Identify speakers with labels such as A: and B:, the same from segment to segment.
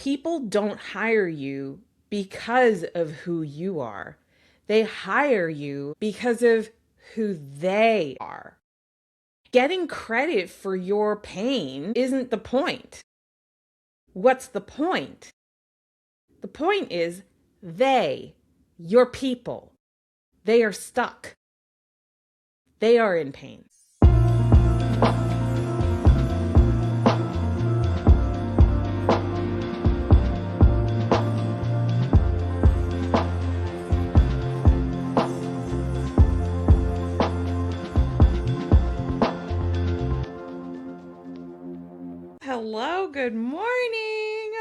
A: People don't hire you because of who you are. They hire you because of who they are. Getting credit for your pain isn't the point. What's the point? The point is they, your people, they are stuck. They are in pain. Hello, good morning.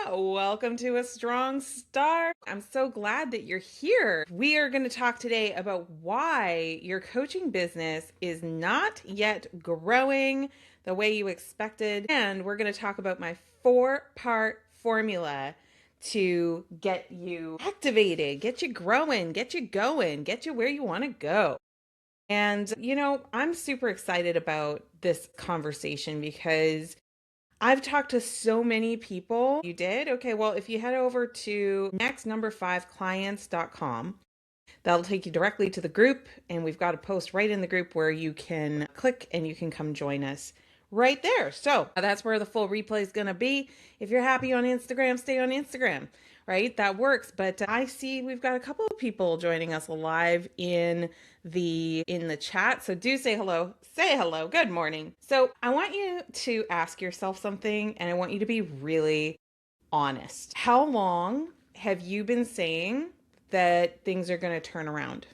A: Welcome to A Strong Start. I'm so glad that you're here. We are going to talk today about why your coaching business is not yet growing the way you expected. And we're going to talk about my 4-part formula to get you activated, get you growing, get you going, get you where you want to go. And, I'm super excited about this conversation because I've talked to so many people. You did? Okay, well, if you head over to next5clients.com, that'll take you directly to the group. And we've got a post right in the group where you can click and you can come join us right there. So that's where the full replay is going to be. If you're happy on Instagram, stay on Instagram, right? That works. But I see we've got a couple of people joining us live in the chat. So do say hello. Say hello. Good morning. So I want you to ask yourself something, and I want you to be really honest. How long have you been saying that things are going to turn around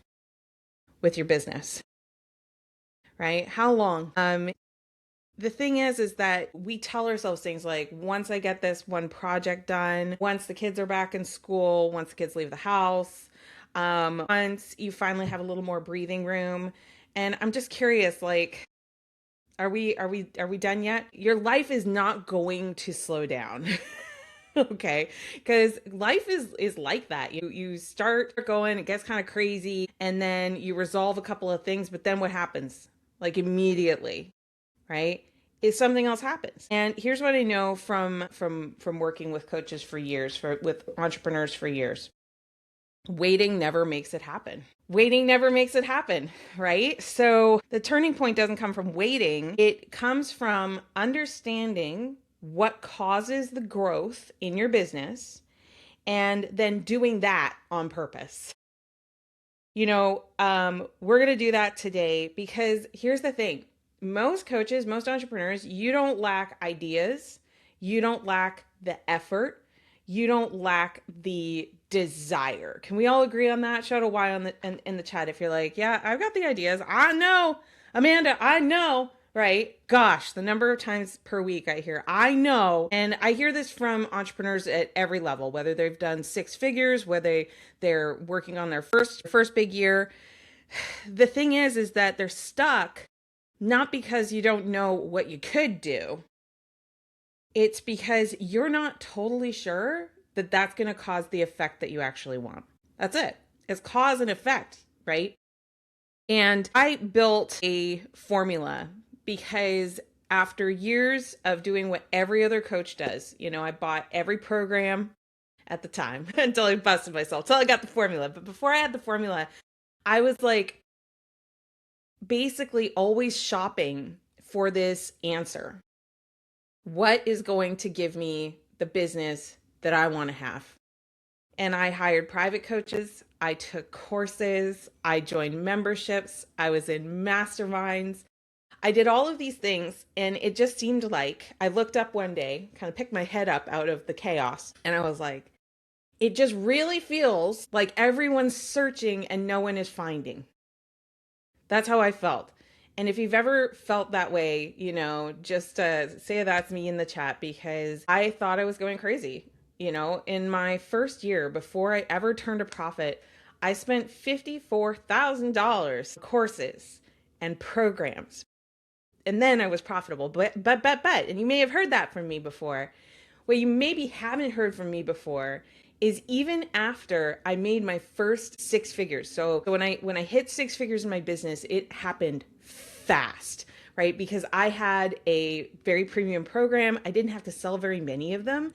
A: with your business? Right? How long? The thing is that we tell ourselves things like, once I get this one project done, once the kids are back in school, once the kids leave the house, once you finally have a little more breathing room. And I'm just curious, like, are we done yet? Your life is not going to slow down. Okay, because life is like that. You start going, it gets kind of crazy, and then you resolve a couple of things, but then what happens? Like immediately, right? Is something else happens. And here's what I know from working with coaches for years, with entrepreneurs for years. Waiting never makes it happen. Waiting never makes it happen, right? So the turning point doesn't come from waiting. It comes from understanding what causes the growth in your business and then doing that on purpose. We're going to do that today because here's the thing. Most coaches, most entrepreneurs, you don't lack ideas. You don't lack the effort. You don't lack the desire. Can we all agree on that? Shout a Y in the chat if you're like, yeah, I've got the ideas. I know, Amanda, I know, right? Gosh, the number of times per week I hear, I know. And I hear this from entrepreneurs at every level, whether they've done 6 figures, whether they're working on their first big year. The thing is that they're stuck not because you don't know what you could do. It's because you're not totally sure that that's going to cause the effect that you actually want. That's it. It's cause and effect, right? And I built a formula because after years of doing what every other coach does, I bought every program at the time until I busted myself, until I got the formula. But before I had the formula, I was like basically always shopping for this answer. What is going to give me the business that I want to have? And I hired private coaches. I took courses. I joined memberships. I was in masterminds. I did all of these things. And it just seemed like I looked up one day, kind of picked my head up out of the chaos. And I was like, it just really feels like everyone's searching and no one is finding. That's how I felt. And if you've ever felt that way, just say that's me in the chat because I thought I was going crazy. In my first year, before I ever turned a profit, I spent $54,000 courses and programs. And then I was profitable. But, and you may have heard that from me before. What you maybe haven't heard from me before is even after I made my first 6 figures. So when I hit 6 figures in my business, it happened fast. right? Because I had a very premium program. I didn't have to sell very many of them.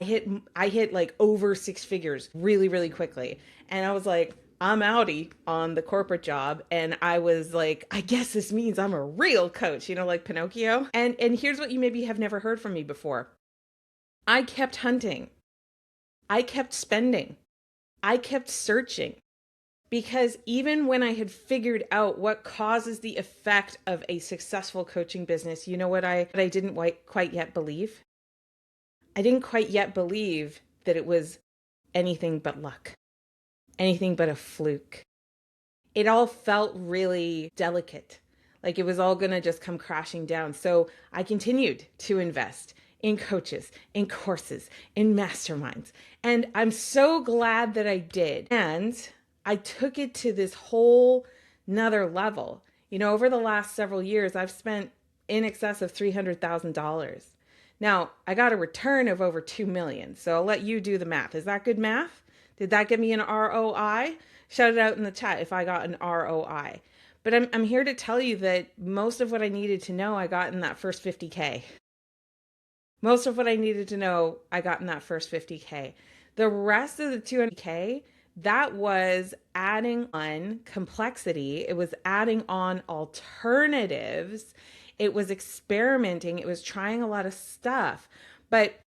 A: I hit like over six figures really, really quickly. And I was like, I'm outie on the corporate job. And I was like, I guess this means I'm a real coach, like Pinocchio. And here's what you maybe have never heard from me before. I kept hunting. I kept spending. I kept searching. Because even when I had figured out what causes the effect of a successful coaching business, you know what I didn't quite yet believe? I didn't quite yet believe that it was anything but luck, anything but a fluke. It all felt really delicate, like it was all going to just come crashing down. So I continued to invest in coaches, in courses, in masterminds. And I'm so glad that I did. And I took it to this whole nother level. Over the last several years, I've spent in excess of $300,000. Now, I got a return of over 2 million. So I'll let you do the math. Is that good math? Did that get me an ROI? Shout it out in the chat if I got an ROI. But I'm here to tell you that most of what I needed to know, I got in that first 50K. Most of what I needed to know, I got in that first 50K. The rest of the 200K, that was adding on complexity. It was adding on alternatives. It was experimenting. It was trying a lot of stuff. But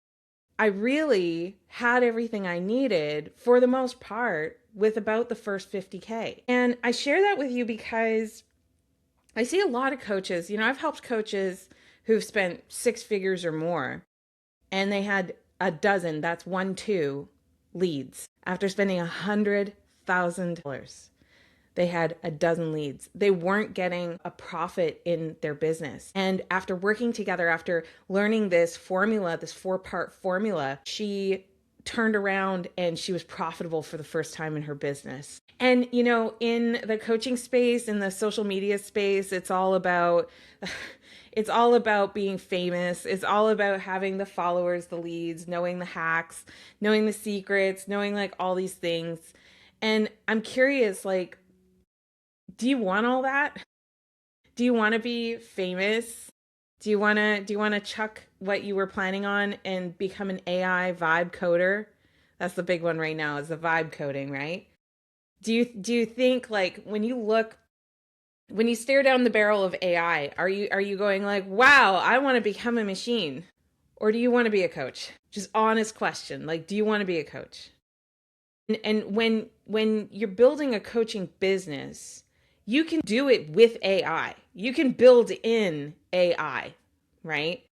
A: I really had everything I needed for the most part with about the first 50K. And I share that with you because I see a lot of coaches, I've helped coaches who've spent six figures or more, and they had a dozen, that's 1-2 leads. After spending $100,000, they had a dozen leads. They weren't getting a profit in their business. And after working together, after learning this formula, this 4-part formula, she turned around and she was profitable for the first time in her business. And, in the coaching space, in the social media space, it's all about being famous. It's all about having the followers, the leads, knowing the hacks, knowing the secrets, knowing like all these things. And I'm curious, like, do you want all that? Do you want to be famous? Do you want to chuck what you were planning on and become an AI vibe coder? That's the big one right now, is the vibe coding, right? Do you think, like, when you stare down the barrel of AI, are you going like, wow, I want to become a machine? Or do you want to be a coach? Just honest question. Like, do you want to be a coach? And when you're building a coaching business, you can do it with AI. You can build in AI, right?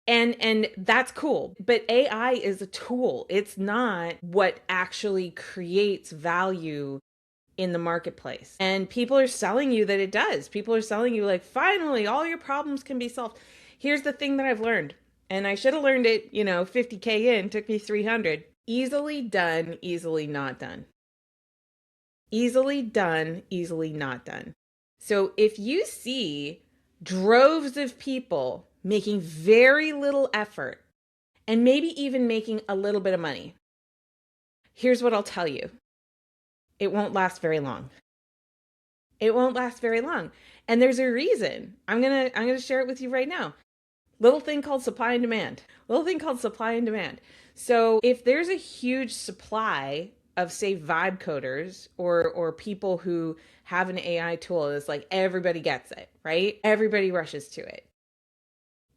A: And that's cool. But AI is a tool. It's not what actually creates value in the marketplace. And people are selling you that it does. People are selling you like, finally, all your problems can be solved. Here's the thing that I've learned. And I should have learned it, 50K in, took me 300. Easily done, easily not done. Easily done, easily not done. So if you see droves of people making very little effort and maybe even making a little bit of money, here's what I'll tell you. It won't last very long. It won't last very long. And there's a reason. I'm going to share it with you right now. Little thing called supply and demand. So if there's a huge supply of, say, vibe coders or people who have an AI tool, it's like everybody gets it, right? Everybody rushes to it.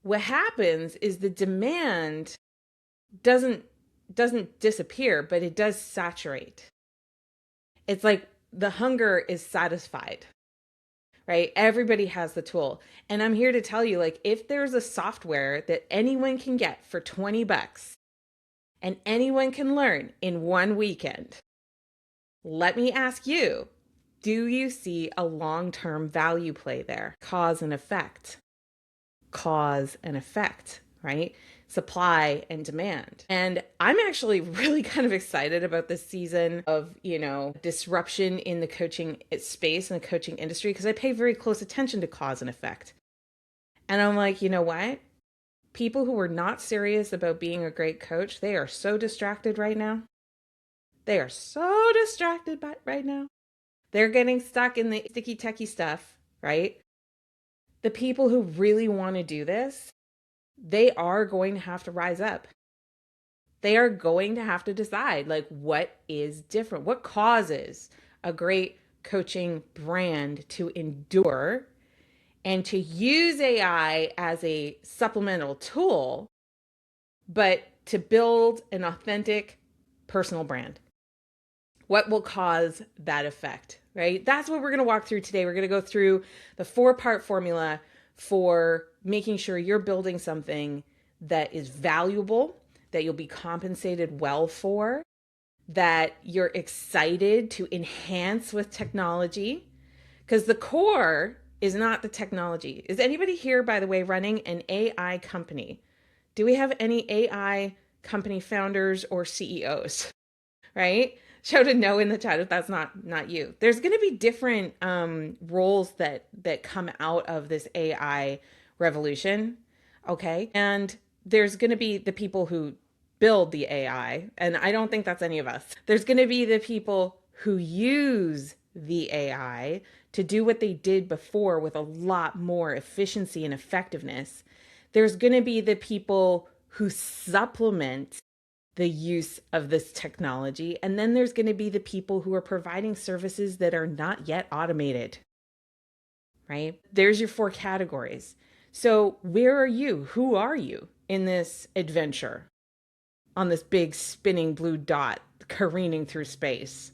A: What happens is the demand doesn't disappear, but it does saturate. It's like the hunger is satisfied, right? Everybody has the tool. And I'm here to tell you, like, if there's a software that anyone can get for $20 and anyone can learn in one weekend, let me ask you, do you see a long-term value play there? Cause and effect, right? Supply and demand. And I'm actually really kind of excited about this season of, disruption in the coaching space and the coaching industry, because I pay very close attention to cause and effect. And I'm like, you know what? People who are not serious about being a great coach, they are so distracted right now. They're getting stuck in the sticky techie stuff, right? The people who really want to do this, they are going to have to rise up. They are going to have to decide like what is different, what causes a great coaching brand to endure and to use AI as a supplemental tool, but to build an authentic personal brand. What will cause that effect, right? That's what we're going to walk through today. We're going to go through the 4-part formula for making sure you're building something that is valuable, that you'll be compensated well for, that you're excited to enhance with technology, because the core is not the technology. Is anybody here, by the way, running an AI company? Do we have any AI company founders or CEOs? Right? Shout a no in the chat if that's not you. There's going to be different roles that come out of this AI revolution, okay? And there's going to be the people who build the AI, and I don't think that's any of us. There's going to be the people who use the AI to do what they did before with a lot more efficiency and effectiveness. There's going to be the people who supplement the use of this technology. And then there's going to be the people who are providing services that are not yet automated, right? There's your 4 categories. So where are you? Who are you in this adventure on this big spinning blue dot careening through space,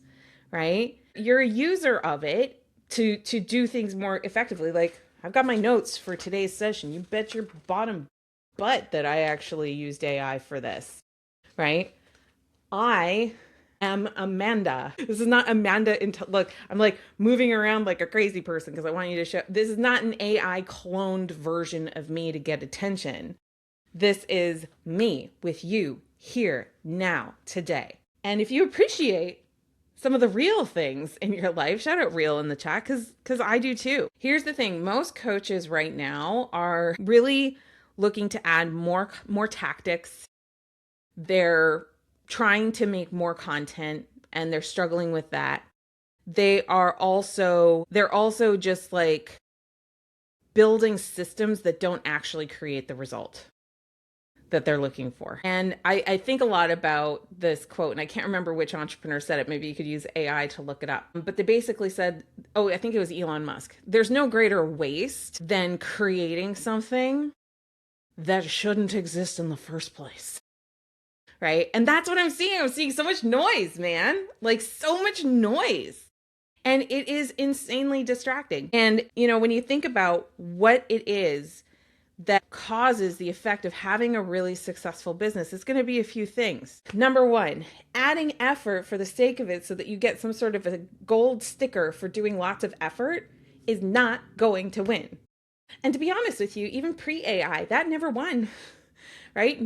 A: right? You're a user of it to do things more effectively. Like I've got my notes for today's session. You bet your bottom butt that I actually used AI for this. Right? I am Amanda. This is not Amanda. Look, I'm like moving around like a crazy person because I want you to show. This is not an AI cloned version of me to get attention. This is me with you here, now, today. And if you appreciate some of the real things in your life, shout out real in the chat because I do too. Here's the thing. Most coaches right now are really looking to add more tactics. They're trying to make more content and they're struggling with that. They're also just like building systems that don't actually create the result that they're looking for. And I think a lot about this quote, and I can't remember which entrepreneur said it. Maybe you could use AI to look it up. But they basically said, I think it was Elon Musk. There's no greater waste than creating something that shouldn't exist in the first place. Right? And that's what I'm seeing. I'm seeing so much noise, man. Like so much noise. And it is insanely distracting. And, when you think about what it is that causes the effect of having a really successful business, it's going to be a few things. Number 1, adding effort for the sake of it so that you get some sort of a gold sticker for doing lots of effort is not going to win. And to be honest with you, even pre-AI, that never won. Right?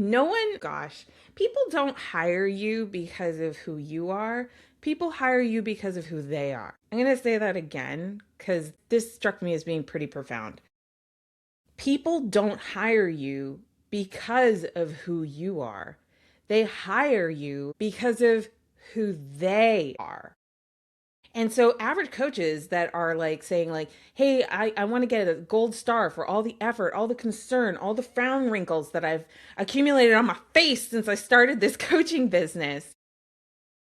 A: People don't hire you because of who you are. People hire you because of who they are. I'm going to say that again because this struck me as being pretty profound. People don't hire you because of who you are. They hire you because of who they are. And so average coaches that are like saying like, hey, I want to get a gold star for all the effort, all the concern, all the frown wrinkles that I've accumulated on my face since I started this coaching business.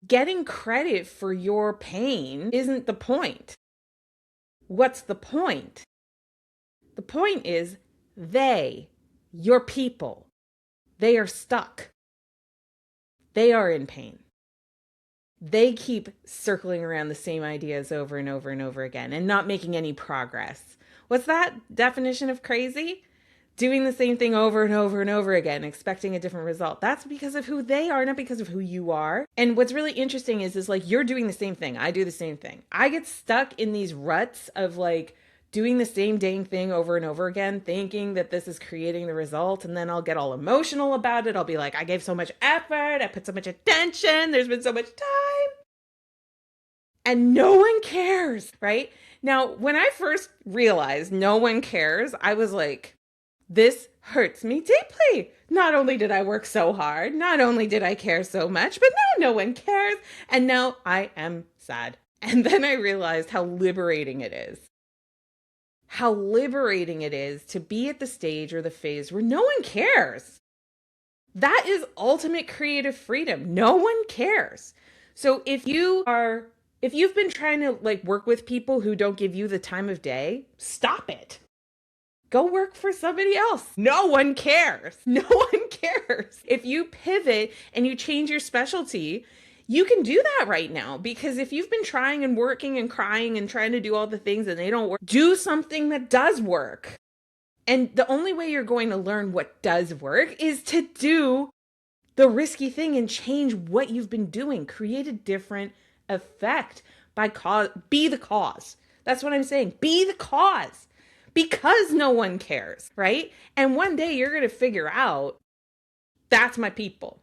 A: Getting credit for your pain isn't the point. What's the point? The point is your people, they are stuck. They are in pain. They keep circling around the same ideas over and over and over again and not making any progress. What's that definition of crazy? Doing the same thing over and over and over again, expecting a different result. That's because of who they are, not because of who you are. And what's really interesting is like you're doing the same thing. I do the same thing. I get stuck in these ruts of like doing the same dang thing over and over again, thinking that this is creating the result. And then I'll get all emotional about it. I'll be like, I gave so much effort. I put so much attention. There's been so much time. And no one cares, right? Now, when I first realized no one cares, I was like, this hurts me deeply. Not only did I work so hard, not only did I care so much, but now no one cares. And now I am sad. And then I realized how liberating it is. how liberating it is to be at the stage or the phase where no one cares. That is ultimate creative freedom. No one cares. So if you've been trying to like work with people who don't give you the time of day, stop it. Go work for somebody else. No one cares. No one cares. If you pivot and you change your specialty, you can do that right now, because if you've been trying and working and crying and trying to do all the things and they don't work, do something that does work. And the only way you're going to learn what does work is to do the risky thing and change what you've been doing. Create a different effect be the cause. That's what I'm saying. Be the cause, because no one cares, right? And one day you're going to figure out, that's my people.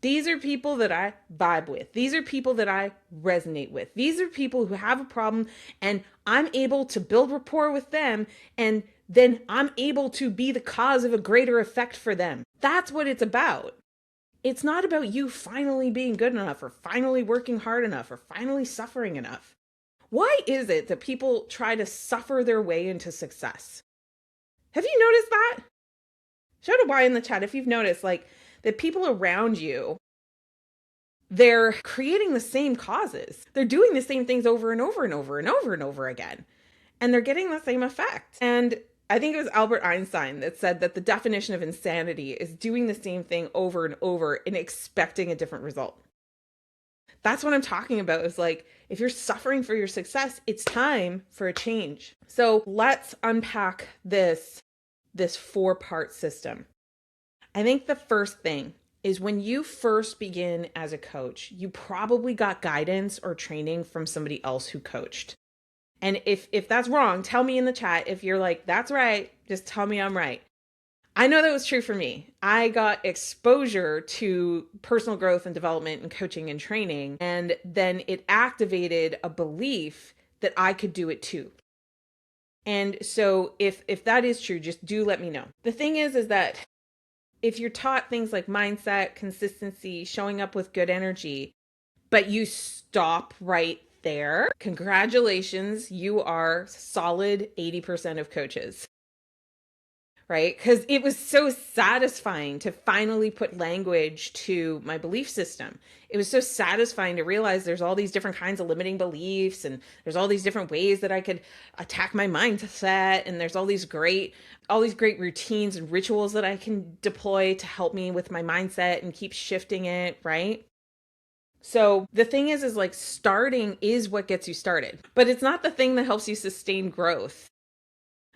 A: These are people that I vibe with. These are people that I resonate with. These are people who have a problem and I'm able to build rapport with them, and then I'm able to be the cause of a greater effect for them. That's what it's about. It's not about you finally being good enough or finally working hard enough or finally suffering enough. Why is it that people try to suffer their way into success? Have you noticed that? Shout out why in the chat if you've noticed, like, the people around you, they're creating the same causes. They're doing the same things over and over and over and over and over again. And they're getting the same effect. And I think it was Albert Einstein that said that the definition of insanity is doing the same thing over and over and expecting a different result. That's what I'm talking about. Is like, if you're suffering for your success, it's time for a change. So let's unpack this 4-part system. I think the first thing is, when you first begin as a coach, you probably got guidance or training from somebody else who coached. And if that's wrong, tell me in the chat. If you're like, that's right, just tell me I'm right. I know that was true for me. I got exposure to personal growth and development and coaching and training, and then it activated a belief that I could do it too. And so if that is true, just do let me know. The thing is that if you're taught things like mindset, consistency, showing up with good energy, but you stop right there, congratulations, you are solid 80% of coaches, right? Because it was so satisfying to finally put language to my belief system. It was so satisfying to realize there's all these different kinds of limiting beliefs, and there's all these different ways that I could attack my mindset, and there's all these great routines and rituals that I can deploy to help me with my mindset and keep shifting it, right? So the thing is like, starting is what gets you started, but it's not the thing that helps you sustain growth.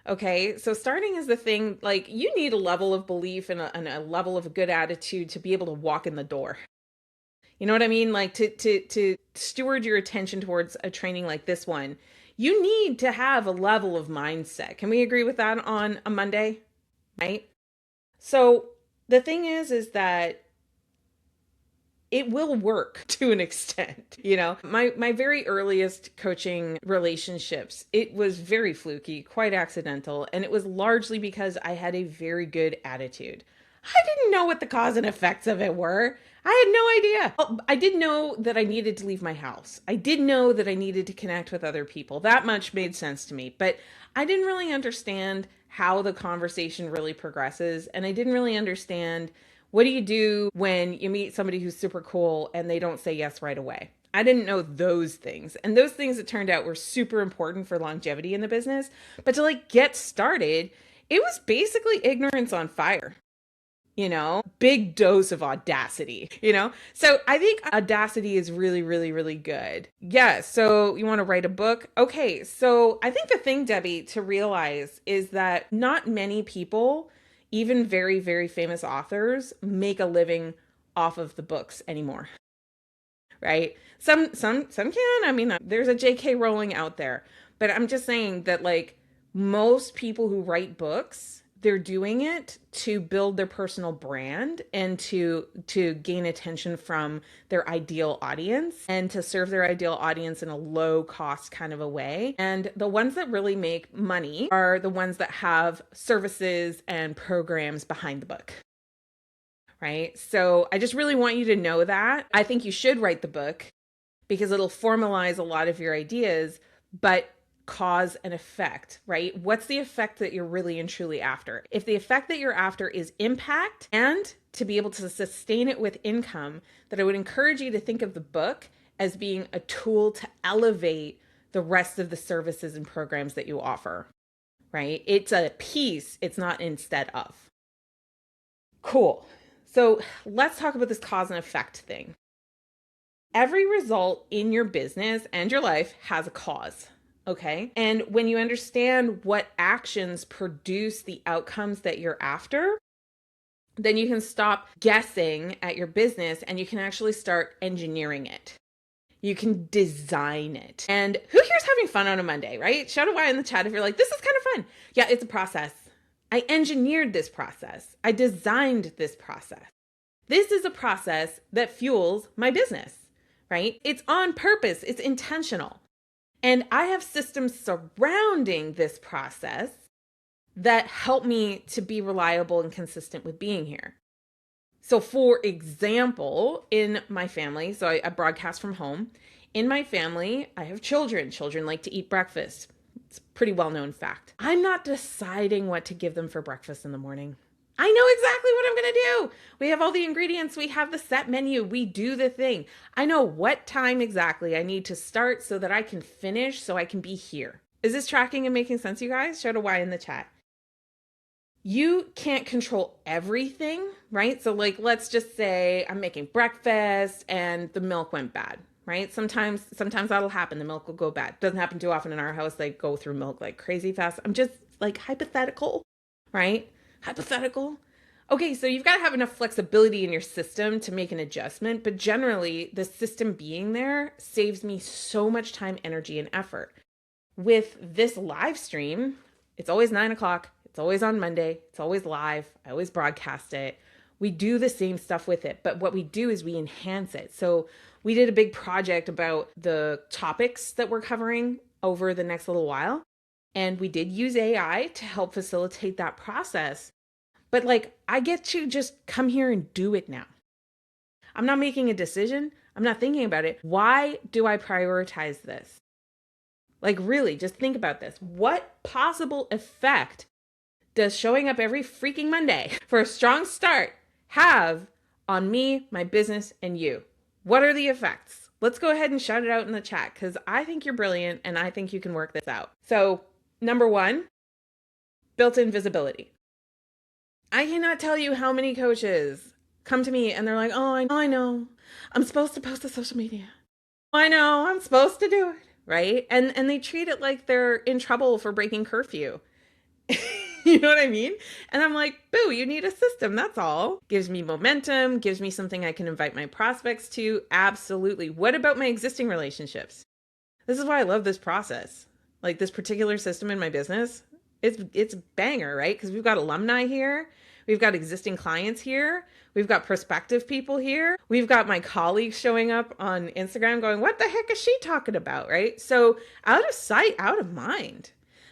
A: Okay, so starting is the thing. Like, you need a level of belief and a level of a good attitude to be able to walk in the door. You know what I mean? Like, to steward your attention towards a training like this one, you need to have a level of mindset. Can we agree with that on a Monday? Right? So the thing is that it will work to an extent. You know, my very earliest coaching relationships, it was very fluky, quite accidental. And it was largely because I had a very good attitude. I didn't know what the cause and effects of it were. I had no idea. Well, I did know that I needed to leave my house. I did know that I needed to connect with other people. That much made sense to me. But I didn't really understand how the conversation really progresses. And I didn't really understand, what do you do when you meet somebody who's super cool and they don't say yes right away? I didn't know those things. And those things, it turned out, were super important for longevity in the business. But to like get started, it was basically ignorance on fire. You know, big dose of audacity, you know? So I think audacity is really, really, really good. Yeah. So you want to write a book? Okay. So I think the thing, Debbie, to realize is that not many people, even very, very famous authors, make a living off of the books anymore. Right? Some can. I mean, there's a J.K. Rowling out there, but I'm just saying that, like, most people who write books, they're doing it to build their personal brand and to gain attention from their ideal audience and to serve their ideal audience in a low cost kind of a way. And the ones that really make money are the ones that have services and programs behind the book. Right? So I just really want you to know that. I think you should write the book because it'll formalize a lot of your ideas, but cause and effect, right? What's the effect that you're really and truly after? If the effect that you're after is impact and to be able to sustain it with income, then I would encourage you to think of the book as being a tool to elevate the rest of the services and programs that you offer, right? It's a piece, it's not instead of. Cool. So let's talk about this cause and effect thing. Every result in your business and your life has a cause, okay? And when you understand what actions produce the outcomes that you're after, then you can stop guessing at your business and you can actually start engineering it. You can design it. And who here's having fun on a Monday, right? Shout out why in the chat if you're like, this is kind of fun. Yeah, it's a process. I engineered this process. I designed this process. This is a process that fuels my business, right? It's on purpose. It's intentional. And I have systems surrounding this process that help me to be reliable and consistent with being here. So for example, in my family, so I broadcast from home. In my family, I have children. Children like to eat breakfast. It's a pretty well-known fact. I'm not deciding what to give them for breakfast in the morning. I know exactly what I'm going to do. We have all the ingredients. We have the set menu. We do the thing. I know what time exactly I need to start so that I can finish, so I can be here. Is this tracking and making sense, you guys? Shout a Y in the chat. You can't control everything, right? So like, let's just say I'm making breakfast and the milk went bad, right? Sometimes that'll happen. The milk will go bad. Doesn't happen too often in our house. They go through milk like crazy fast. I'm just like hypothetical, right? Hypothetical. Okay, so you've got to have enough flexibility in your system to make an adjustment, but generally the system being there saves me so much time, energy, and effort. With this live stream, it's always 9 o'clock. It's always on Monday. It's always live. I always broadcast it. We do the same stuff with it, but what we do is we enhance it. So we did a big project about the topics that we're covering over the next little while. And we did use AI to help facilitate that process. But like, I get to just come here and do it now. I'm not making a decision. I'm not thinking about it. Why do I prioritize this? Like really, just think about this. What possible effect does showing up every freaking Monday for a strong start have on me, my business, and you? What are the effects? Let's go ahead and shout it out in the chat because I think you're brilliant and I think you can work this out. So number one, built-in visibility. I cannot tell you how many coaches come to me and they're like, oh, I know. I'm supposed to post to social media. I know, I'm supposed to do it, right? And they treat it like they're in trouble for breaking curfew. You know what I mean? And I'm like, boo, you need a system. That's all. Gives me momentum, gives me something I can invite my prospects to. Absolutely. What about my existing relationships? This is why I love this process. Like this particular system in my business, it's banger, right? Because we've got alumni here. We've got existing clients here. We've got prospective people here. We've got my colleagues showing up on Instagram going, what the heck is she talking about, right? So out of sight, out of mind.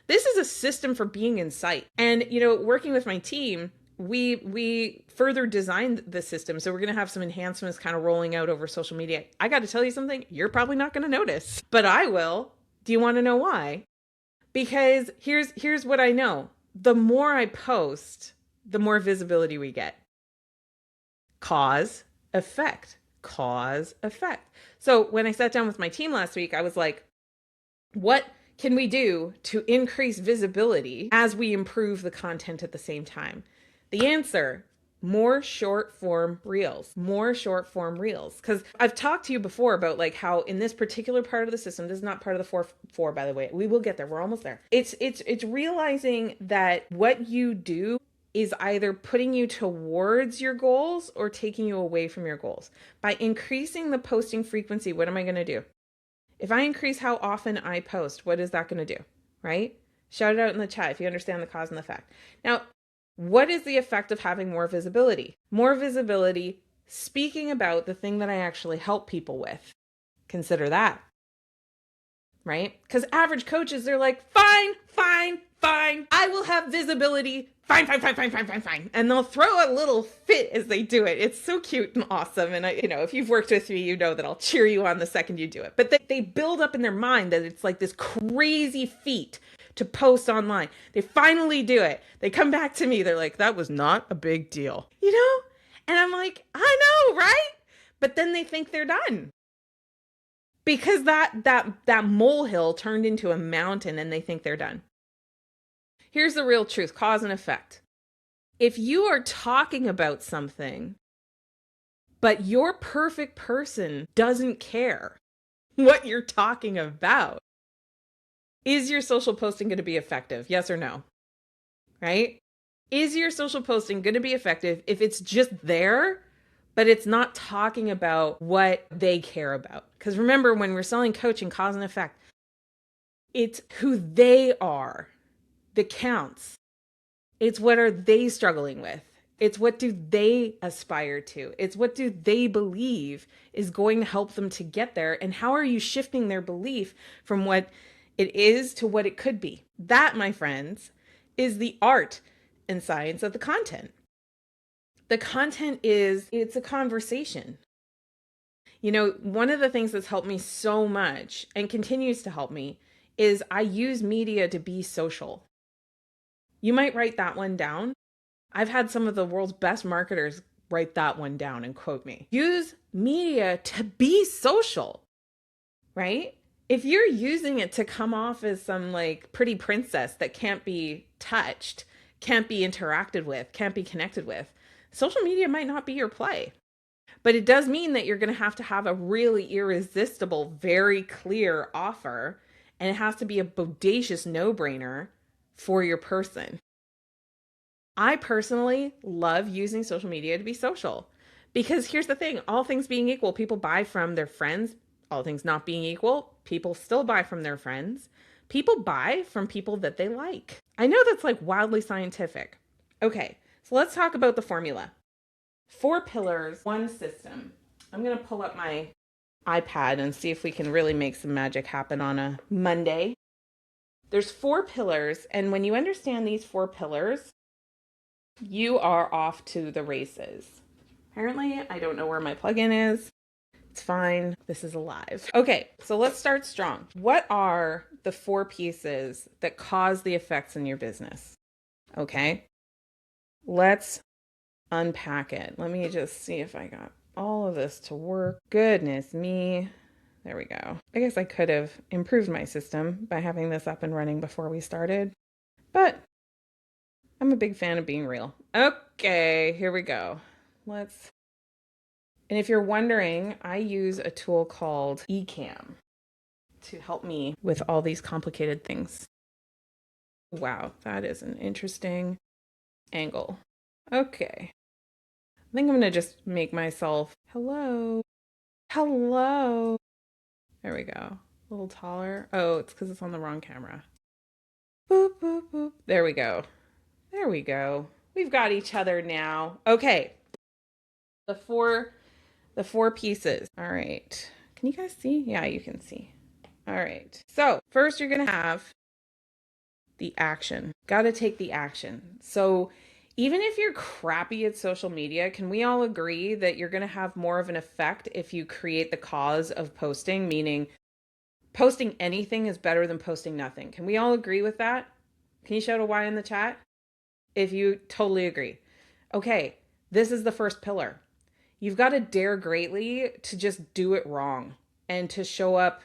A: This is a system for being in sight. And, you know, working with my team, we further designed the system. So we're going to have some enhancements kind of rolling out over social media. I got to tell you something, you're probably not going to notice, but I will. Do you want to know why? Because here's what I know. The more I post, the more visibility we get. Cause, effect, cause, effect. So when I sat down with my team last week, I was like, what can we do to increase visibility as we improve the content at the same time? The answer, more short form reels, more short form reels. Because I've talked to you before about like how in this particular part of the system, this is not part of the four, by the way, we will get there. We're almost there. It's realizing that what you do is either putting you towards your goals or taking you away from your goals. By increasing the posting frequency, what am I going to do? If I increase how often I post, what is that going to do, right? Shout it out in the chat if you understand the cause and the effect. Now, what is the effect of having more visibility? More visibility, speaking about the thing that I actually help people with. Consider that, right? Because average coaches, they're like, fine, fine. I will have visibility. Fine, fine, fine, fine, fine, fine, fine. And they'll throw a little fit as they do it. It's so cute and awesome. And if you've worked with me, you know that I'll cheer you on the second you do it. But they build up in their mind that it's like this crazy feat to post online. They finally do it. They come back to me. They're like, that was not a big deal, And I'm like, I know, right? But then they think they're done. Because that molehill turned into a mountain and they think they're done. Here's the real truth, cause and effect. If you are talking about something, but your perfect person doesn't care what you're talking about, is your social posting going to be effective? Yes or no? Right? Is your social posting going to be effective if it's just there, but it's not talking about what they care about? Because remember, when we're selling coaching, cause and effect, it's who they are that counts. It's what are they struggling with? It's what do they aspire to? It's what do they believe is going to help them to get there? And how are you shifting their belief from what it is to what it could be? That, my friends, is the art and science of the content. The content it's a conversation. One of the things that's helped me so much and continues to help me is I use media to be social. You might write that one down. I've had some of the world's best marketers write that one down and quote me. Use media to be social, right? If you're using it to come off as some pretty princess that can't be touched, can't be interacted with, can't be connected with, social media might not be your play. But it does mean that you're going to have a really irresistible, very clear offer, and it has to be a bodacious no-brainer for your person. I personally love using social media to be social because here's the thing, all things being equal, people buy from their friends. All things not being equal, people still buy from their friends. People buy from people that they like. I know that's wildly scientific. Okay, so let's talk about the formula. 4 pillars, 1 system. I'm going to pull up my iPad and see if we can really make some magic happen on a Monday. There's 4 pillars, and when you understand these 4 pillars, you are off to the races. Apparently, I don't know where my plugin is. It's fine. This is alive. Okay, so let's start strong. What are the 4 pieces that cause the effects in your business? Okay, let's unpack it. Let me just see if I got all of this to work. Goodness me. There we go. I guess I could have improved my system by having this up and running before we started, but I'm a big fan of being real. Okay, here we go. And if you're wondering, I use a tool called Ecamm to help me with all these complicated things. Wow, that is an interesting angle. Okay. I think I'm going to just make myself, hello. There we go. A little taller. Oh, it's because it's on the wrong camera. Boop, boop, boop. There we go. We've got each other now. Okay. The four pieces. All right. Can you guys see? Yeah, you can see. All right. So first you're going to have the action. Got to take the action. So even if you're crappy at social media, can we all agree that you're going to have more of an effect if you create the cause of posting, meaning posting anything is better than posting nothing? Can we all agree with that? Can you shout a Y in the chat if you totally agree? Okay, this is the first pillar. You've got to dare greatly to just do it wrong and to show up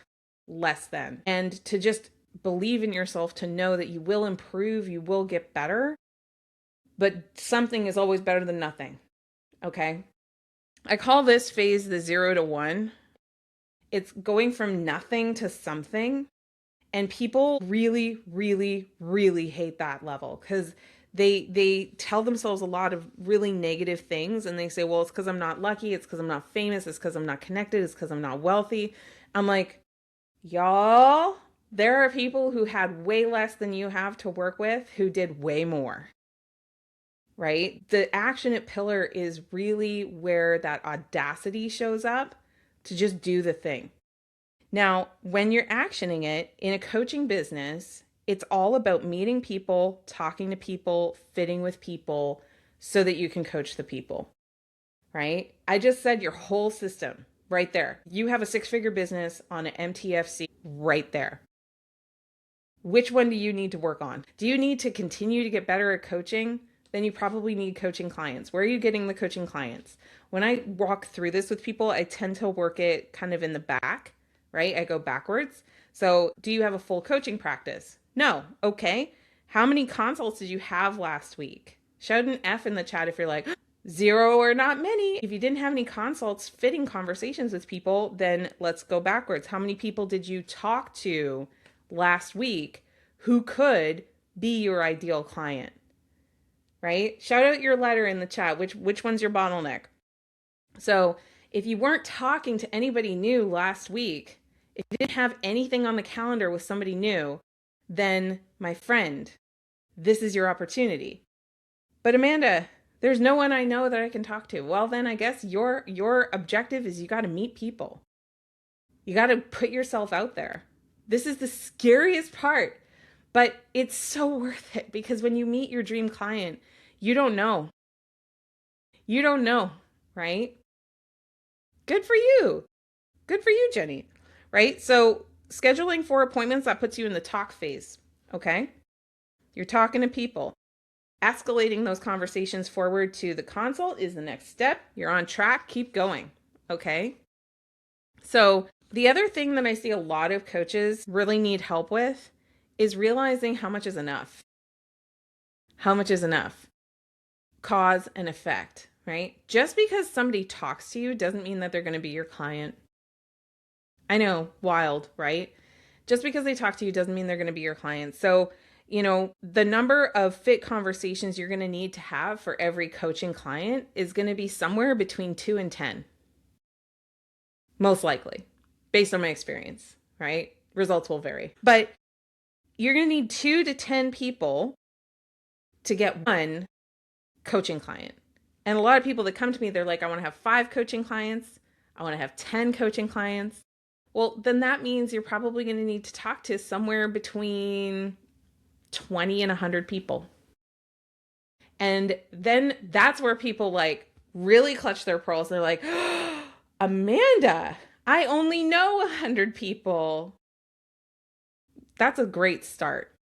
A: less than and to just believe in yourself, to know that you will improve, you will get better. But something is always better than nothing, okay? I call this phase the 0 to 1. It's going from nothing to something. And people really, really, really hate that level because they tell themselves a lot of really negative things. And they say, well, it's because I'm not lucky. It's because I'm not famous. It's because I'm not connected. It's because I'm not wealthy. I'm like, y'all, there are people who had way less than you have to work with who did way more. Right? The action at pillar is really where that audacity shows up to just do the thing. Now, when you're actioning it in a coaching business, It's all about meeting people, talking to people, fitting with people so that you can coach the people, right? I just said your whole system right there. You have a six-figure business on an MTFC right there. Which one do you need to work on? Do you need to continue to get better at coaching? Then you probably need coaching clients. Where are you getting the coaching clients? When I walk through this with people, I tend to work it kind of in the back, right? I go backwards. So, do you have a full coaching practice? No. Okay. How many consults did you have last week? Shout an F in the chat if you're like, zero or not many. If you didn't have any consults fitting conversations with people, then let's go backwards. How many people did you talk to last week who could be your ideal client? Right? Shout out your letter in the chat. Which one's your bottleneck? So if you weren't talking to anybody new last week, if you didn't have anything on the calendar with somebody new, then my friend, this is your opportunity. But Amanda, there's no one I know that I can talk to. Well, then I guess your objective is you got to meet people. You got to put yourself out there. This is the scariest part, but it's so worth it because when you meet your dream client, you don't know. You don't know, right? Good for you. Good for you, Jenny. Right? So scheduling for appointments, that puts you in the talk phase. Okay? You're talking to people. Escalating those conversations forward to the consult is the next step. You're on track. Keep going. Okay? So the other thing that I see a lot of coaches really need help with is realizing how much is enough. How much is enough? Cause and effect, right? Just because somebody talks to you doesn't mean that they're going to be your client. I know, wild, right? Just because they talk to you doesn't mean they're going to be your client. So, the number of fit conversations you're going to need to have for every coaching client is going to be somewhere between 2 and 10. Most likely, based on my experience, right? Results will vary. But you're going to need 2 to 10 people to get one coaching client. And a lot of people that come to me, they're like, I want to have 5 coaching clients. I want to have 10 coaching clients. Well, then that means you're probably going to need to talk to somewhere between 20 and 100 people. And then that's where people like really clutch their pearls. They're like, oh, Amanda, I only know 100 people. That's a great start.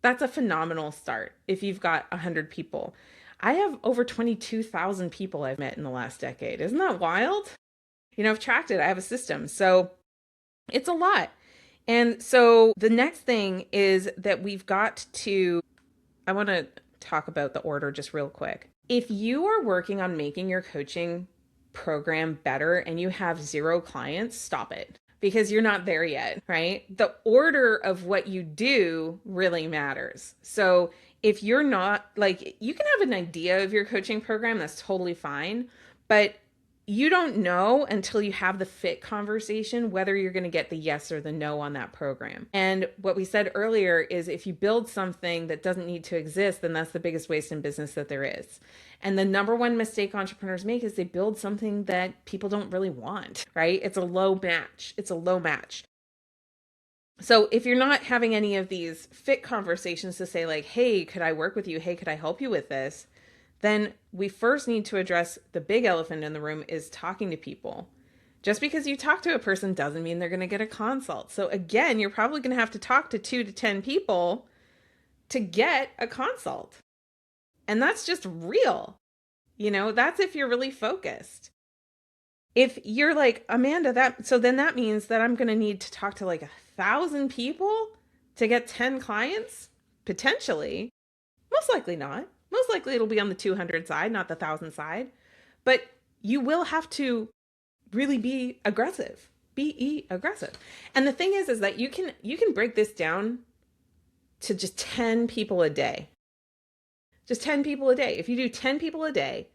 A: That's a phenomenal start if you've got 100 people. I have over 22,000 people I've met in the last decade. Isn't that wild? I've tracked it. I have a system. So it's a lot. And so the next thing is that I want to talk about the order just real quick. If you are working on making your coaching program better and you have 0 clients, stop it because you're not there yet, right? The order of what you do really matters. So if you're not you can have an idea of your coaching program, that's totally fine, but you don't know until you have the fit conversation whether you're going to get the yes or the no on that program. And what we said earlier is if you build something that doesn't need to exist, then that's the biggest waste in business that there is. And the number one mistake entrepreneurs make is they build something that people don't really want, right? It's a low match. It's a low match. So if you're not having any of these fit conversations to say like, hey, could I work with you? Hey, could I help you with this? Then we first need to address the big elephant in the room is talking to people. Just because you talk to a person doesn't mean they're going to get a consult. So again, you're probably going to have to talk to 2 to 10 people to get a consult. And that's just real. That's if you're really focused. If you're like, Amanda, then that means that I'm going to need to talk to like 1,000 people to get 10 clients? Potentially. Most likely not. Most likely it'll be on the 200 side, not the 1,000 side. But you will have to really be aggressive. Be aggressive. And the thing is that you can break this down to just 10 people a day. Just 10 people a day. If you do 10 people a day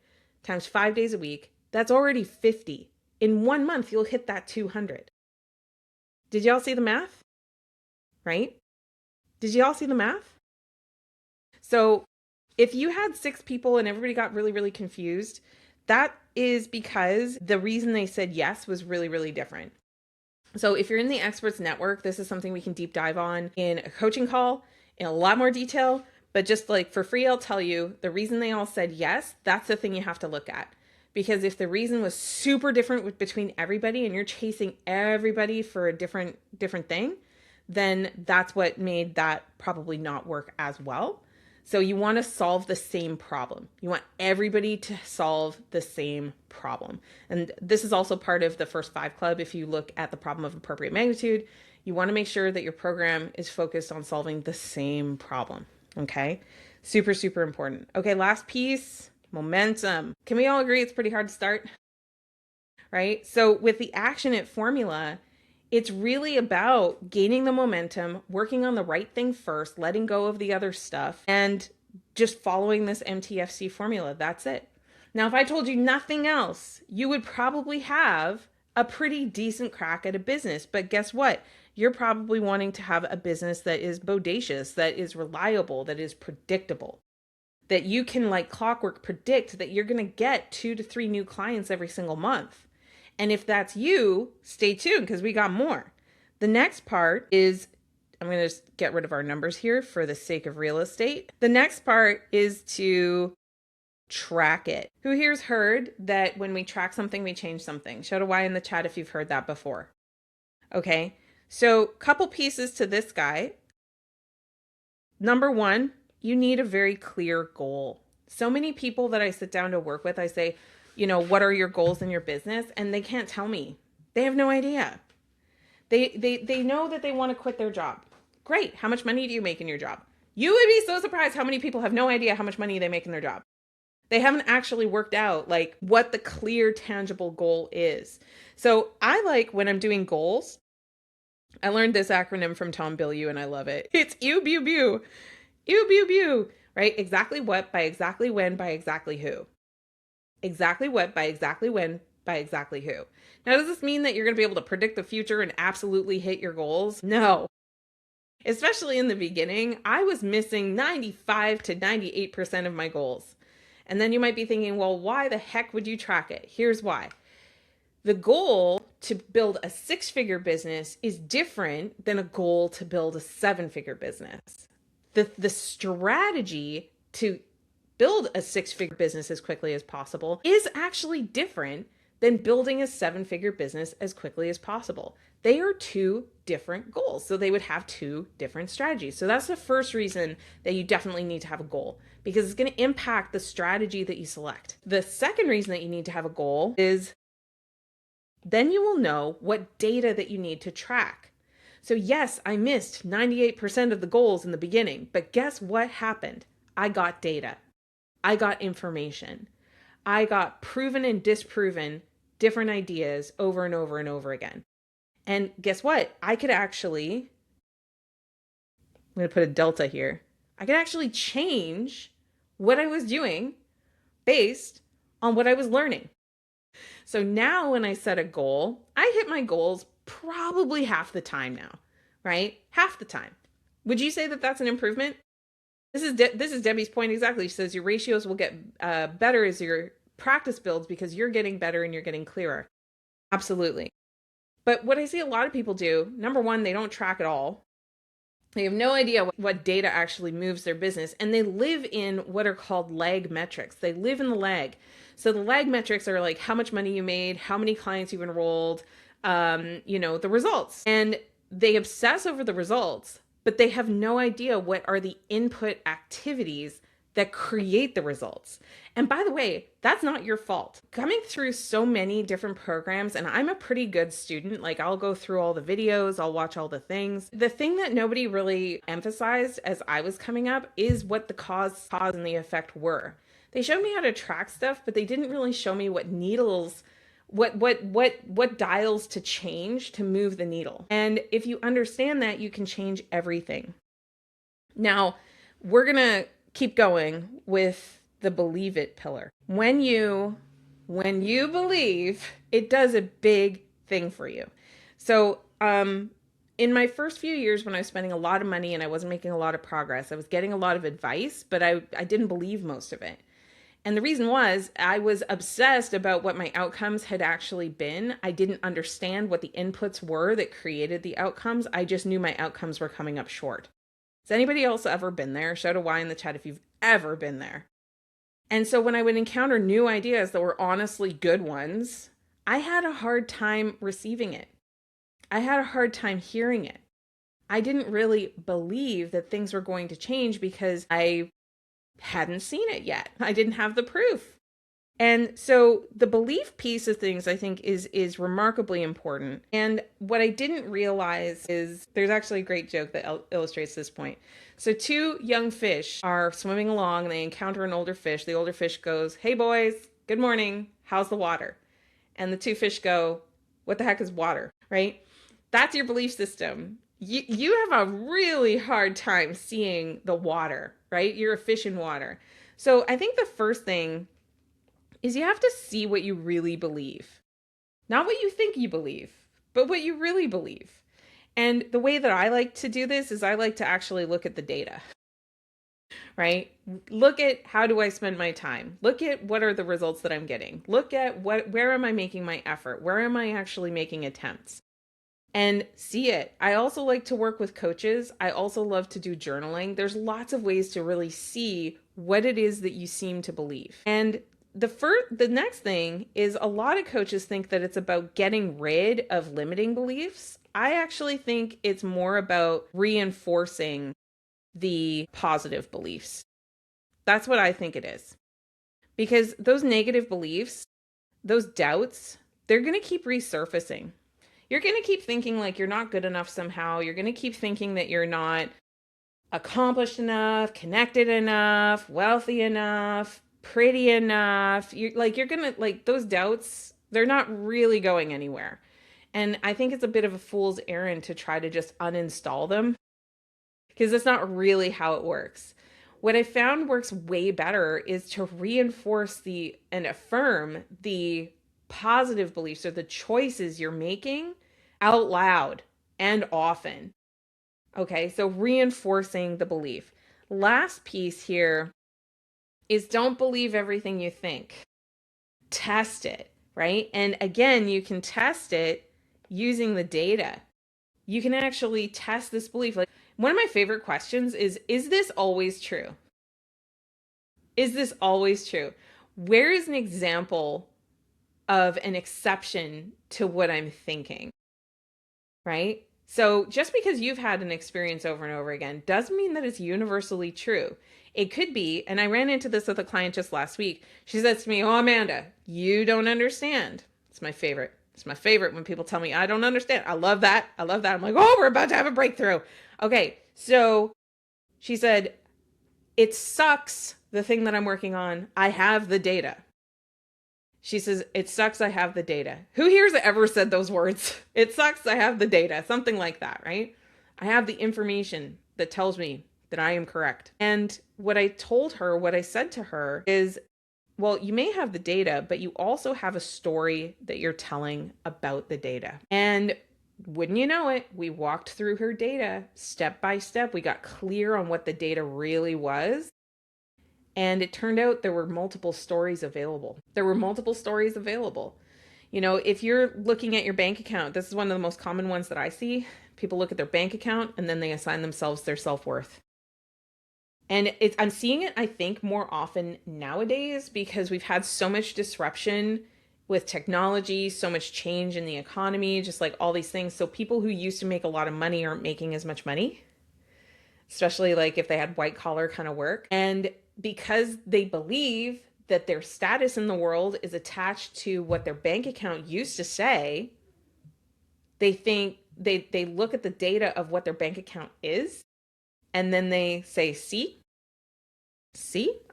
A: times 5 days a week, that's already 50. In 1 month, you'll hit that 200. Did y'all see the math? Right? Did y'all see the math? So if you had 6 people and everybody got really, really confused, that is because the reason they said yes was really, really different. So if you're in the Experts Network, this is something we can deep dive on in a coaching call. in a lot more detail, but just like for free, I'll tell you the reason they all said yes, that's the thing you have to look at. Because if the reason was super different between everybody and you're chasing everybody for a different thing, then that's what made that probably not work as well. So you want to solve the same problem. You want everybody to solve the same problem. And this is also part of the first 5 club. If you look at the problem of appropriate magnitude, you want to make sure that your program is focused on solving the same problem. Okay. Super, super important. Okay. Last piece, momentum. Can we all agree it's pretty hard to start? Right? So with the Action It formula, it's really about gaining the momentum, working on the right thing first, letting go of the other stuff, and just following this MTFC formula. That's it. Now, if I told you nothing else, you would probably have a pretty decent crack at a business. But guess what? You're probably wanting to have a business that is bodacious, that is reliable, that is predictable, that you can like clockwork predict that you're going to get 2 to 3 new clients every single month. And if that's you, stay tuned because we got more. The next part is, I'm going to just get rid of our numbers here for the sake of real estate. The next part is to track it. Who here's heard that when we track something, we change something? Shout a Y in the chat if you've heard that before. Okay, so couple pieces to this guy. Number 1, you need a very clear goal. So many people that I sit down to work with, I say, what are your goals in your business? And they can't tell me. They have no idea. They know that they want to quit their job. Great. How much money do you make in your job? You would be so surprised how many people have no idea how much money they make in their job. They haven't actually worked out like what the clear, tangible goal is. So I like when I'm doing goals, I learned this acronym from Tom Bilyeu and I love it. It's EW. EW, right? Exactly what, by exactly when, by exactly who. Exactly what, by exactly when, by exactly who. Now, does this mean that you're going to be able to predict the future and absolutely hit your goals? No. Especially in the beginning, I was missing 95 to 98% of my goals. And then you might be thinking, well, why the heck would you track it? Here's why. The goal to build a 6-figure business is different than a goal to build a 7-figure business. The strategy to build a 6-figure business as quickly as possible is actually different than building a 7-figure business as quickly as possible. They are 2 different goals. So they would have 2 different strategies. So that's the first reason that you definitely need to have a goal, because it's going to impact the strategy that you select. The second reason that you need to have a goal is then you will know what data that you need to track. So yes, I missed 98% of the goals in the beginning, but guess what happened? I got data. I got information. I got proven and disproven different ideas over and over and over again. And guess what? I could actually, I'm going to put a delta here. I could actually change what I was doing based on what I was learning. So now when I set a goal, I hit my goals probably half the time now, right? Half the time. Would you say that that's an improvement? This is Debbie's point exactly. She says your ratios will get better as your practice builds because you're getting better and you're getting clearer. Absolutely. But what I see a lot of people do, number 1, they don't track at all. They have no idea what data actually moves their business, and they live in what are called lag metrics. They live in the lag. So the lag metrics are like how much money you made, how many clients you've enrolled, the results. And they obsess over the results, but they have no idea what are the input activities that create the results. And by the way, that's not your fault. Coming through so many different programs, and I'm a pretty good student, like I'll go through all the videos, I'll watch all the things. The thing that nobody really emphasized as I was coming up is what the cause and the effect were. They showed me how to track stuff, but they didn't really show me what needles, what dials to change to move the needle. And if you understand that, you can change everything. Now, we're going to keep going with the believe it pillar. When you believe, it does a big thing for you. So, in my first few years when I was spending a lot of money and I wasn't making a lot of progress, I was getting a lot of advice, but I didn't believe most of it. And the reason was I was obsessed about what my outcomes had actually been. I didn't understand what the inputs were that created the outcomes. I just knew my outcomes were coming up short. Has anybody else ever been there? Shout a Y in the chat if you've ever been there. And so when I would encounter new ideas that were honestly good ones, I had a hard time receiving it. I had a hard time hearing it. I didn't really believe that things were going to change because I hadn't seen it yet. I didn't have the proof. And so the belief piece of things, I think, is remarkably important. And what I didn't realize is there's actually a great joke that illustrates this point. So two young fish are swimming along and they encounter an older fish. The older fish goes, "Hey boys, good morning. How's the water?" And the two fish go, "What the heck is water?" Right? That's your belief system. You have a really hard time seeing the water, right? You're a fish in water. So I think the first thing is you have to see what you really believe. Not what you think you believe, but what you really believe. And the way that I like to do this is I like to actually look at the data, right? Look at how do I spend my time? Look at what are the results that I'm getting? Look at where am I making my effort? Where am I actually making attempts? And see it. I also like to work with coaches. I also love to do journaling. There's lots of ways to really see what it is that you seem to believe. And the next thing is a lot of coaches think that it's about getting rid of limiting beliefs. I actually think it's more about reinforcing the positive beliefs. That's what I think it is. Because those negative beliefs, those doubts, they're going to keep resurfacing. You're going to keep thinking like you're not good enough somehow. You're going to keep thinking that you're not accomplished enough, connected enough, wealthy enough, pretty enough. You're going to like those doubts, they're not really going anywhere. And I think it's a bit of a fool's errand to try to just uninstall them because that's not really how it works. What I found works way better is to reinforce and affirm the positive beliefs or the choices you're making out loud and often. Okay, so reinforcing the belief. Last piece here is don't believe everything you think. Test it, right? And again, you can test it using the data. You can actually test this belief. Like one of my favorite questions is this always true? Is this always true? Where is an example of an exception to what I'm thinking? Right? So just because you've had an experience over and over again doesn't mean that it's universally true. It could be, and I ran into this with a client just last week. She says to me, "Oh, Amanda, you don't understand." It's my favorite. It's my favorite when people tell me I don't understand. I love that. I love that. I'm like, "Oh, we're about to have a breakthrough." Okay, so she said, "It sucks, the thing that I'm working on. I have the data." She says, "It sucks, I have the data." Who here's ever said those words? It sucks, I have the data. Something like that, right? I have the information that tells me that I am correct. And what I said to her is, well, you may have the data, but you also have a story that you're telling about the data. And wouldn't you know it, we walked through her data step by step. We got clear on what the data really was. And it turned out there were multiple stories available. You know, if you're looking at your bank account, this is one of the most common ones that I see. People look at their bank account and then they assign themselves their self-worth. And I'm seeing it, I think, more often nowadays because we've had so much disruption with technology, so much change in the economy, just like all these things. So people who used to make a lot of money aren't making as much money, especially like if they had white collar kind of work. And because they believe that their status in the world is attached to what their bank account used to say, they think they look at the data of what their bank account is, and then they say, see,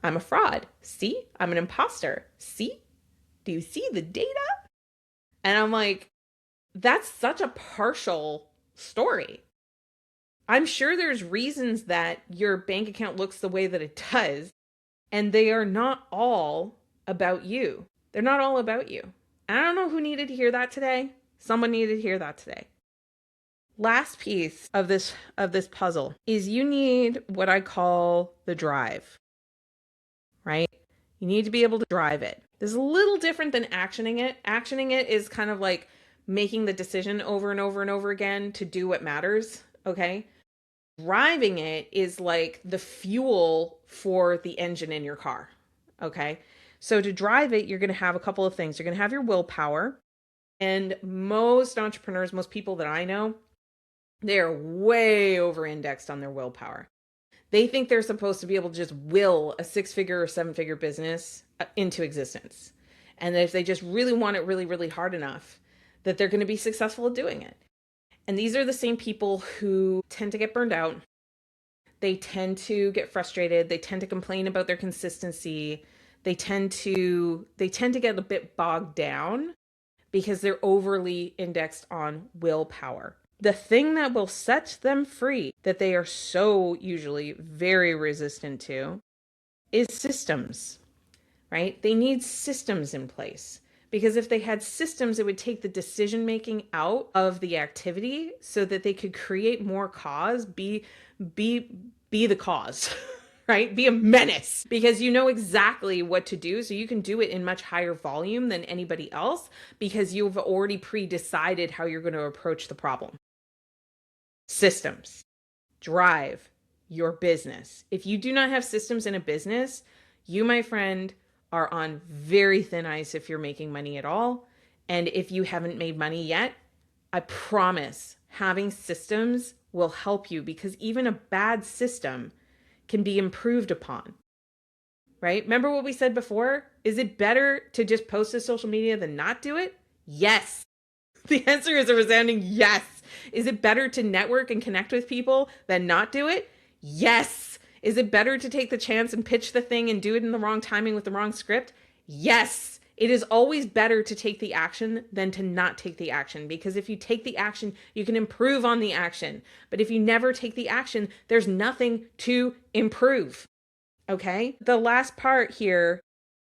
A: I'm a fraud. See, I'm an imposter. See, do you see the data? And I'm like, that's such a partial story. I'm sure there's reasons that your bank account looks the way that it does, and they are not all about you. They're not all about you. And I don't know who needed to hear that today. Someone needed to hear that today. Last piece of this puzzle is you need what I call the drive, right? You need to be able to drive it. This is a little different than actioning it. Actioning it is kind of like making the decision over and over and over again to do what matters, okay? Driving it is like the fuel for the engine in your car. Okay. So to drive it, you're going to have a couple of things. You're going to have your willpower. And most entrepreneurs, most people that I know, they're way over indexed on their willpower. They think they're supposed to be able to just will a 6-figure or 7-figure business into existence. And that if they just really want it really, really hard enough, that they're going to be successful at doing it. And these are the same people who tend to get burned out. They tend to get frustrated. They tend to complain about their consistency. They tend to get a bit bogged down because they're overly indexed on willpower. The thing that will set them free, that they are so usually very resistant to, is systems, right? They need systems in place. Because if they had systems, it would take the decision making out of the activity so that they could create more cause, be the cause, right? Be a menace, because you know exactly what to do. So you can do it in much higher volume than anybody else because you've already pre-decided how you're going to approach the problem. Systems drive your business. If you do not have systems in a business, you, my friend, are on very thin ice if you're making money at all. And if you haven't made money yet, I promise having systems will help you, because even a bad system can be improved upon, right? Remember what we said before? Is it better to just post to social media than not do it? Yes. The answer is a resounding yes. Is it better to network and connect with people than not do it? Yes. Is it better to take the chance and pitch the thing and do it in the wrong timing with the wrong script? Yes. It is always better to take the action than to not take the action, because if you take the action, you can improve on the action. But if you never take the action, there's nothing to improve. Okay? The last part here,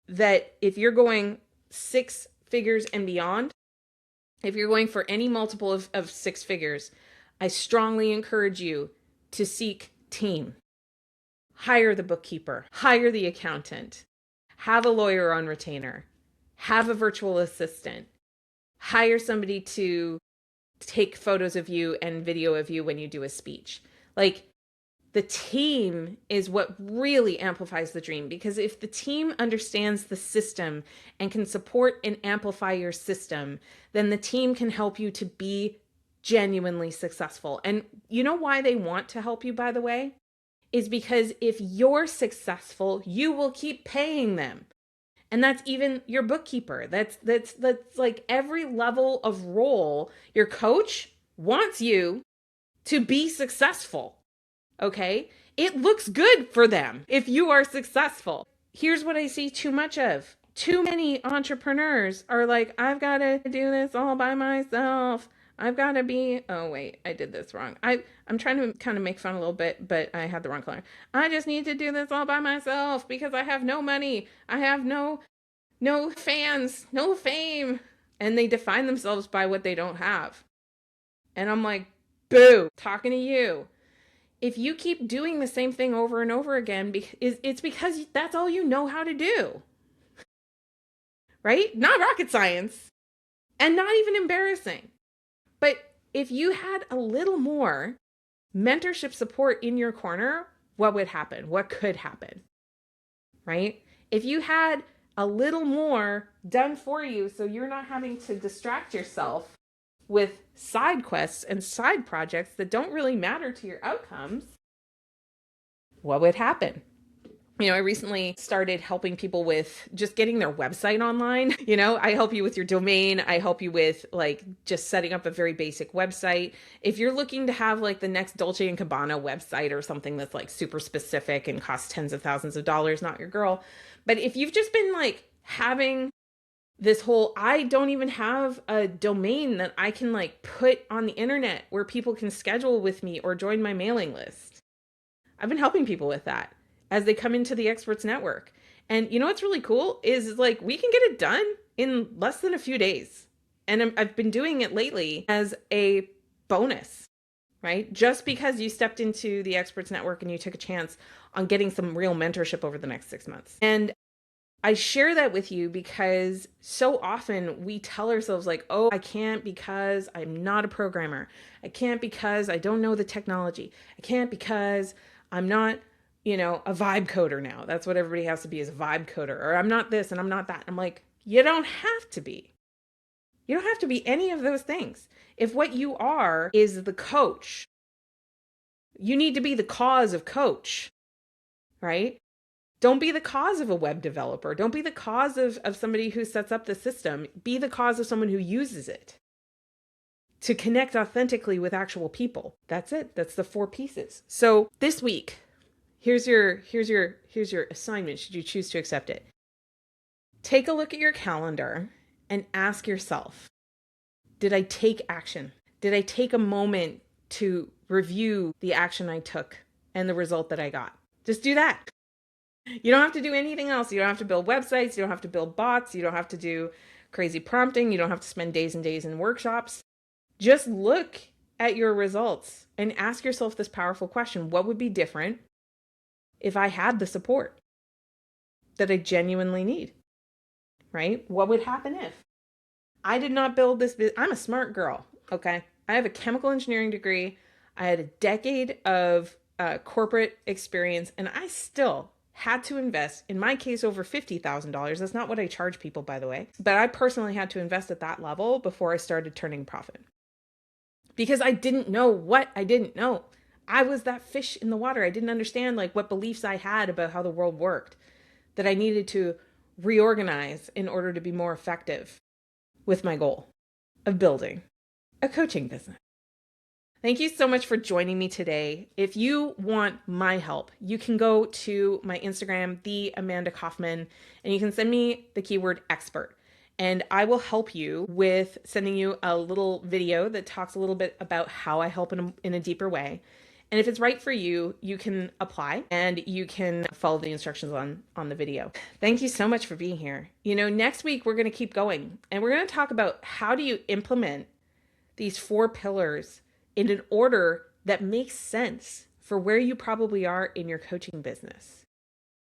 A: that if you're going 6 figures and beyond, if you're going for any multiple of 6 figures, I strongly encourage you to seek team. Hire the bookkeeper, hire the accountant, have a lawyer on retainer, have a virtual assistant, hire somebody to take photos of you and video of you when you do a speech. Like, the team is what really amplifies the dream, because if the team understands the system and can support and amplify your system, then the team can help you to be genuinely successful. And you know why they want to help you, by the way? Is because if you're successful, you will keep paying them. And that's even your bookkeeper. That's like every level of role. Your coach wants you to be successful. Okay? It looks good for them if you are successful. Here's what I see too much of. Too many entrepreneurs are like, I've got to do this all by myself. I've got to be, oh wait, I did this wrong. I'm trying to kind of make fun a little bit, but I had the wrong color. I just need to do this all by myself because I have no money. I have no fans, no fame. And they define themselves by what they don't have. And I'm like, boo, talking to you. If you keep doing the same thing over and over again, it's because that's all you know how to do. Right? Not rocket science, and not even embarrassing. But if you had a little more mentorship support in your corner, what would happen? What could happen? Right? If you had a little more done for you so you're not having to distract yourself with side quests and side projects that don't really matter to your outcomes, what would happen? You know, I recently started helping people with just getting their website online. You know, I help you with your domain. I help you with like just setting up a very basic website. If you're looking to have like the next Dolce & Gabbana website or something that's like super specific and costs tens of thousands of dollars, not your girl. But if you've just been like having this whole, I don't even have a domain that I can like put on the internet where people can schedule with me or join my mailing list. I've been helping people with that as they come into the Experts Network. And you know what's really cool is like we can get it done in less than a few days. And I've been doing it lately as a bonus, right? Just because you stepped into the Experts Network and you took a chance on getting some real mentorship over the next 6 months. And I share that with you because so often we tell ourselves like, oh, I can't because I'm not a programmer. I can't because I don't know the technology. I can't because I'm not, a vibe coder now. That's what everybody has to be, is a vibe coder. Or I'm not this and I'm not that. I'm like, you don't have to be. You don't have to be any of those things. If what you are is the coach, you need to be the cause of coach, right? Don't be the cause of a web developer. Don't be the cause of somebody who sets up the system. Be the cause of someone who uses it to connect authentically with actual people. That's it. That's the 4 pieces. So this week, here's your assignment should you choose to accept it. Take a look at your calendar and ask yourself, did I take action? Did I take a moment to review the action I took and the result that I got? Just do that. You don't have to do anything else. You don't have to build websites. You don't have to build bots. You don't have to do crazy prompting. You don't have to spend days and days in workshops. Just look at your results and ask yourself this powerful question. What would be different if I had the support that I genuinely need? Right? What would happen if I did not build this business? I'm a smart girl, okay? I have a chemical engineering degree. I had a decade of corporate experience, and I still had to invest, in my case, over $50,000. That's not what I charge people, by the way. But I personally had to invest at that level before I started turning profit. Because I didn't know what I didn't know. I was that fish in the water. I didn't understand like what beliefs I had about how the world worked, that I needed to reorganize in order to be more effective with my goal of building a coaching business. Thank you so much for joining me today. If you want my help, you can go to my Instagram, the Amanda Kaufman, and you can send me the keyword expert. And I will help you with sending you a little video that talks a little bit about how I help in a deeper way. And if it's right for you, you can apply and you can follow the instructions on the video. Thank you so much for being here. Next week we're going to keep going and we're going to talk about how do you implement these 4 pillars in an order that makes sense for where you probably are in your coaching business.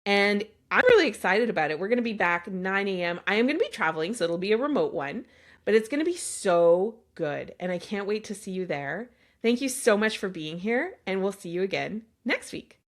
A: And I'm really excited about it. We're going to be back 9 a.m. I am going to be traveling, so it'll be a remote one, but it's going to be so good. And I can't wait to see you there. Thank you so much for being here, and we'll see you again next week.